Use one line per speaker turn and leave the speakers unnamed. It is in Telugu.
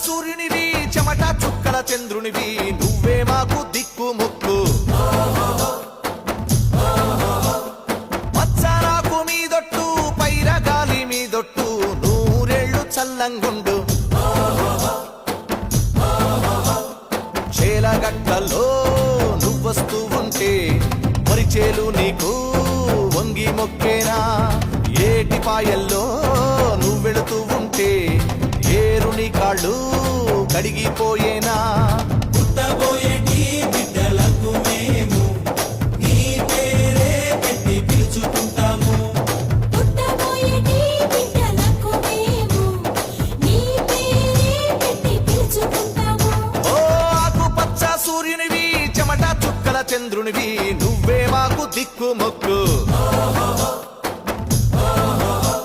సూర్యునివి చెమట చుక్కల చంద్రునివి నువ్వే మాకు దిక్కు ముక్కు పచ్చరాకు మీదొట్టు పైరగాలి మీదొట్టు నూరేళ్లు చల్లంగుండు చేలగట్టలో నువ్వొస్తూ ఉంటే పరిచేలు నీకు వంగి మొక్కేనా ఏటిపాయల్లో నువ్వెళుతూ ఉంటే ఏరుని కాళ్ళు కడిగిపోయేనా
పుట్టబోయేటి బిడ్డలకు మేము నీ పేరే పెట్టి పిలుచుకుంటాము
పుట్టబోయేటి బిడ్డలకు మేము నీ పేరే పెట్టి పిలుచుకుంటాము
ఓ ఆకుపచ్చ సూర్యునివి చెమట చుక్కల చంద్రునివి నువ్వే మాకు దిక్కు మొక్కు